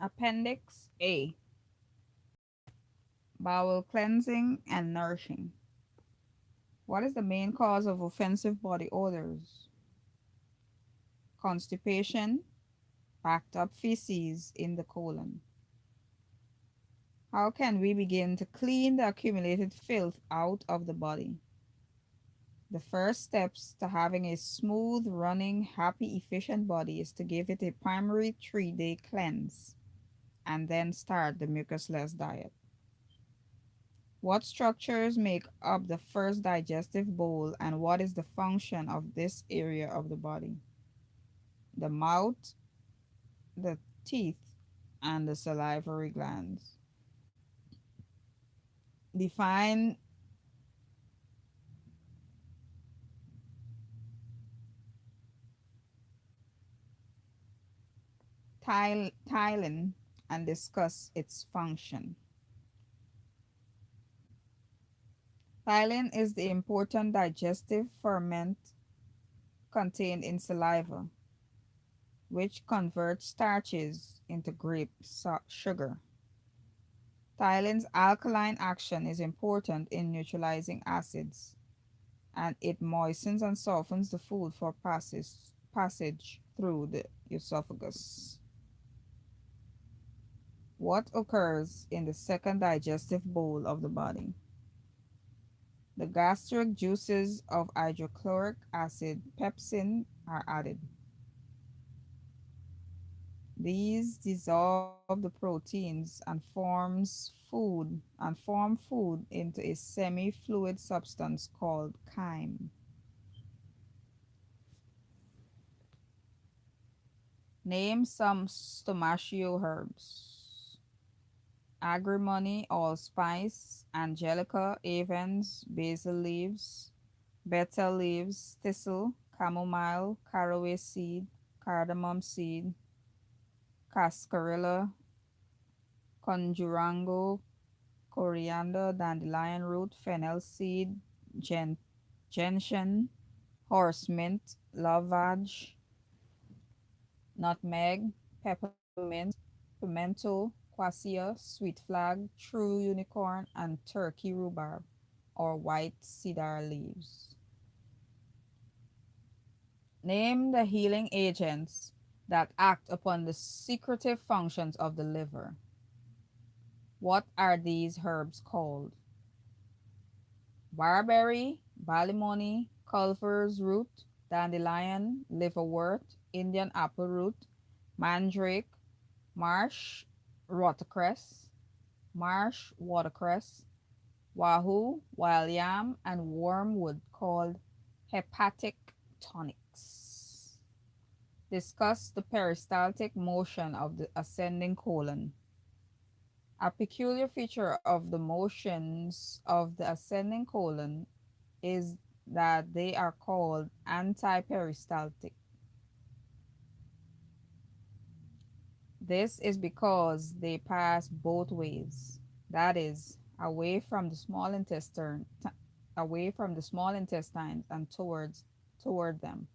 Appendix A. Bowel cleansing and nourishing. What is the main cause of offensive body odors? Constipation, backed up feces in the colon. How can we begin to clean the accumulated filth out of the body? The first steps to having a smooth, running, happy, efficient body is to give it a primary 3-day cleanse and then start the mucusless diet. What structures make up the first digestive bowl and what is the function of this area of the body? The mouth, the teeth, and the salivary glands. Define Thylin and discuss its function. Thylin is the important digestive ferment contained in saliva, which converts starches into sugar. Thailin's alkaline action is important in neutralizing acids, and it moistens and softens the food for passage through the esophagus. What occurs in the second digestive bowl of the body? The gastric juices of hydrochloric acid, pepsin, are added. These dissolve the proteins and form food into a semi-fluid substance called chyme. Name some stomachio herbs. Agrimony, allspice, angelica, avens, basil leaves, betel leaves, thistle, chamomile, caraway seed, cardamom seed, cascarilla, conjurango, coriander, dandelion root, fennel seed, gentian, horse mint, lavage, nutmeg, peppermint, pimento, quassia, sweet flag, true unicorn, and turkey rhubarb or white cedar leaves. Name the healing agents that act upon the secretive functions of the liver. What are these herbs called? Barberry, ballymoney, culver's root, dandelion, liverwort, Indian apple root, mandrake, marsh watercress, wahoo, wild yam, and wormwood called hepatic tonics. Discuss the peristaltic motion of the ascending colon. A peculiar feature of the motions of the ascending colon is that they are called antiperistaltic. This is because they pass both ways, that is, away from the small intestines and toward them.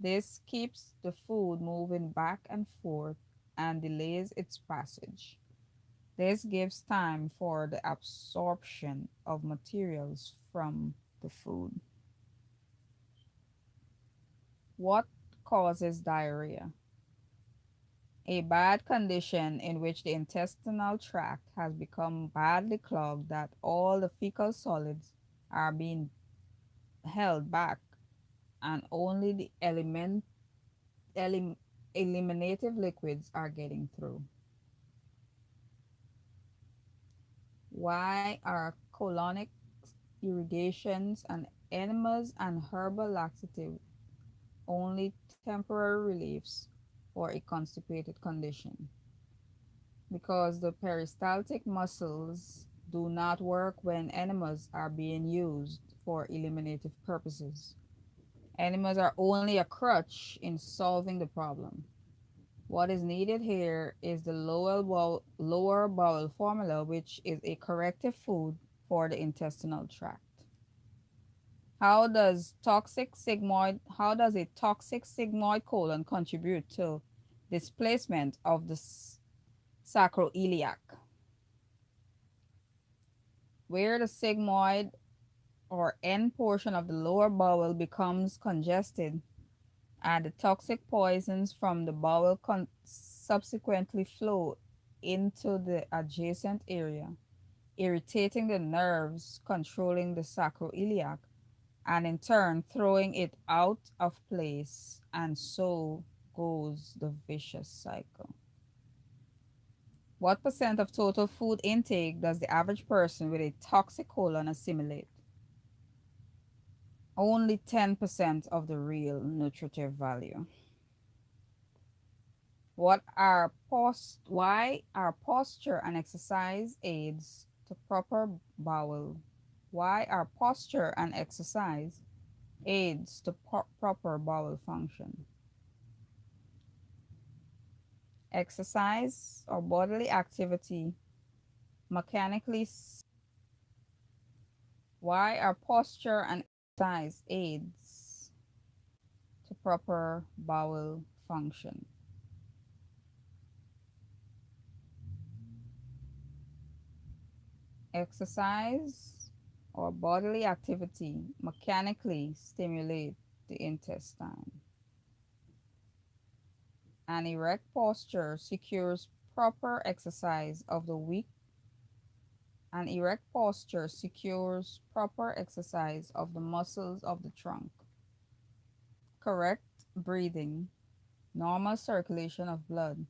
This keeps the food moving back and forth and delays its passage. This gives time for the absorption of materials from the food. What causes diarrhea? A bad condition in which the intestinal tract has become badly clogged that all the fecal solids are being held back and only the elim- eliminative liquids are getting through. Why are colonic irrigations and enemas and herbal laxative only temporary reliefs for a constipated condition? Because the peristaltic muscles do not work when enemas are being used for eliminative purposes. Enemas are only a crutch in solving the problem. What is needed here is the lower bowel formula, which is a corrective food for the intestinal tract. How does a toxic sigmoid colon contribute to displacement of the Sacroiliac, where the sigmoid or end portion of the lower bowel becomes congested and the toxic poisons from the bowel subsequently flow into the adjacent area, irritating the nerves controlling the sacroiliac and in turn throwing it out of place, and so goes the vicious cycle. What percent of total food intake does the average person with a toxic colon assimilate? Only 10% of the real nutritive value. Why are posture and exercise aids to proper bowel? Why are posture and exercise aids to proper bowel function? Exercise or bodily activity mechanically. Why are posture and exercise aids to proper bowel function? Exercise or bodily activity mechanically stimulate the intestine. An erect posture secures proper exercise of the weak. An erect posture secures proper exercise of the muscles of the trunk. Correct breathing, normal circulation of blood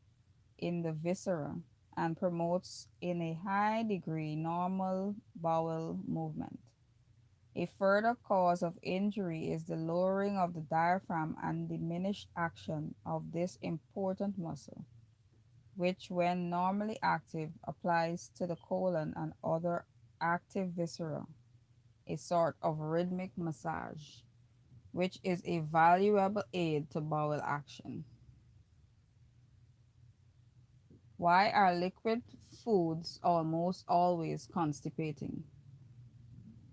in the viscera, and promotes in a high degree normal bowel movement. A further cause of injury is the lowering of the diaphragm and diminished action of this important muscle, which, when normally active, applies to the colon and other active viscera, a sort of rhythmic massage, which is a valuable aid to bowel action. Why are liquid foods almost always constipating?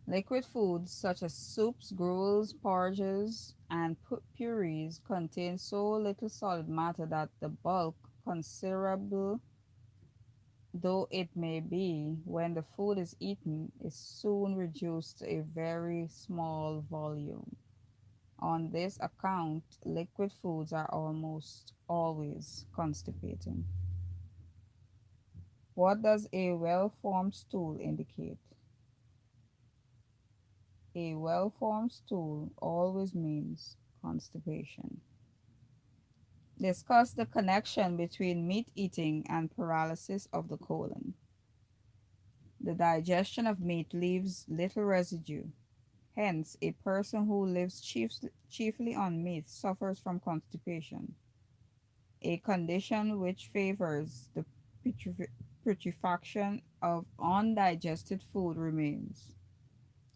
Liquid foods such as soups, gruels, porridges, and purees contain so little solid matter that the bulk, considerable though it may be when the food is eaten, is soon reduced to a very small volume. On this account, liquid foods are almost always constipating. What does a well formed stool indicate? A well formed stool always means constipation. Discuss the connection between meat eating and paralysis of the colon. The digestion of meat leaves little residue. Hence, a person who lives chiefly on meat suffers from constipation, a condition which favors the putrefaction of undigested food remains,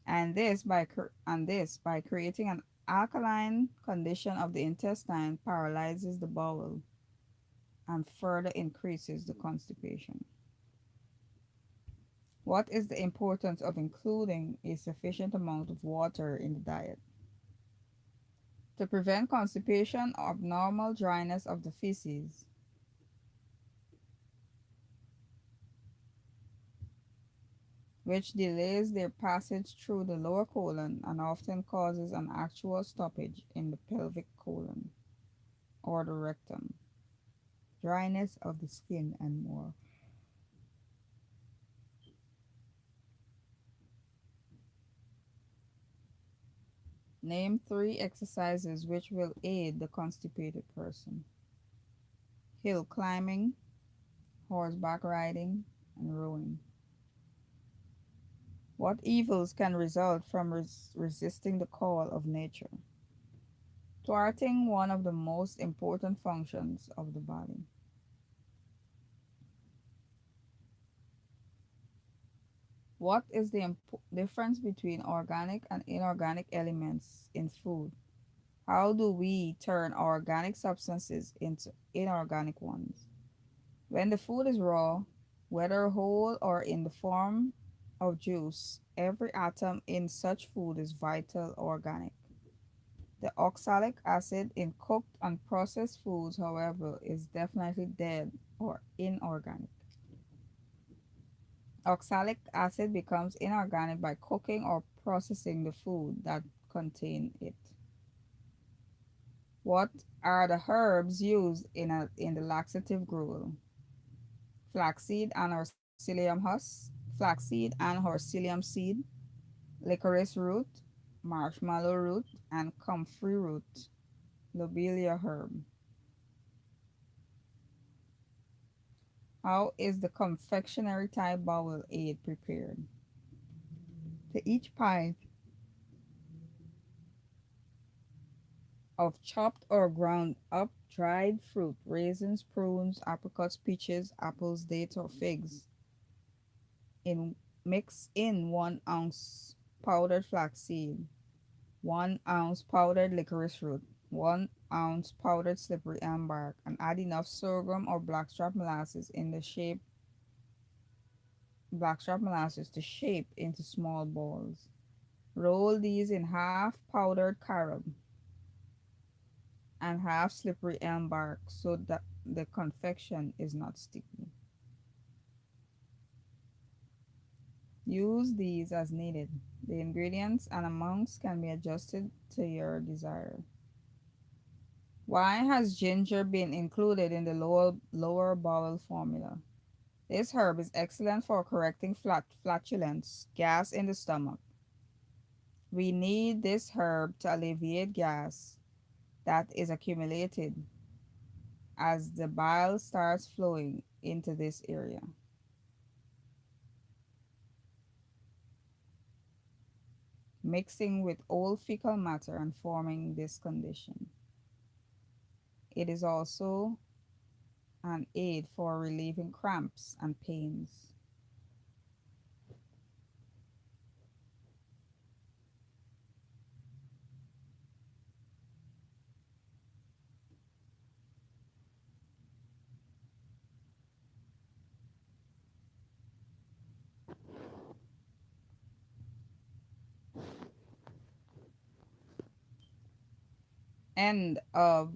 and this by creating an alkaline condition of the intestine paralyzes the bowel and further increases the constipation. What is the importance of including a sufficient amount of water in the diet? To prevent constipation or abnormal dryness of the feces, which delays their passage through the lower colon and often causes an actual stoppage in the pelvic colon or the rectum, dryness of the skin, and more. Name three exercises which will aid the constipated person: hill climbing, horseback riding, and rowing. What evils can result from resisting the call of nature? Thwarting one of the most important functions of the body. What is the difference between organic and inorganic elements in food? How do we turn organic substances into inorganic ones? When the food is raw, whether whole or in the form of juice, every atom in such food is vital organic. The oxalic acid in cooked and processed foods, however, is definitely dead or inorganic. Oxalic acid becomes inorganic by cooking or processing the food that contain it. What are the herbs used in the laxative gruel? Flaxseed and Orcillium husk, flaxseed and Orcillium seed, licorice root, marshmallow root, and comfrey root, lobelia herb. How is the confectionery type bowel aid prepared? To each pint of chopped or ground up dried fruit, raisins, prunes, apricots, peaches, apples, dates, or figs, in mix in 1 ounce powdered flaxseed, 1 ounce powdered licorice root, 1 ounce powdered slippery elm bark, and add enough sorghum or blackstrap molasses to shape into small balls. Roll these in half powdered carob and half slippery elm bark so that the confection is not sticky. Use these as needed. The ingredients and amounts can be adjusted to your desire. Why has ginger been included in the lower bowel formula? This herb is excellent for correcting flatulence, gas in the stomach. We need this herb to alleviate gas that is accumulated as the bile starts flowing into this area. Mixing with old fecal matter and forming this condition. It is also an aid for relieving cramps and pains. End of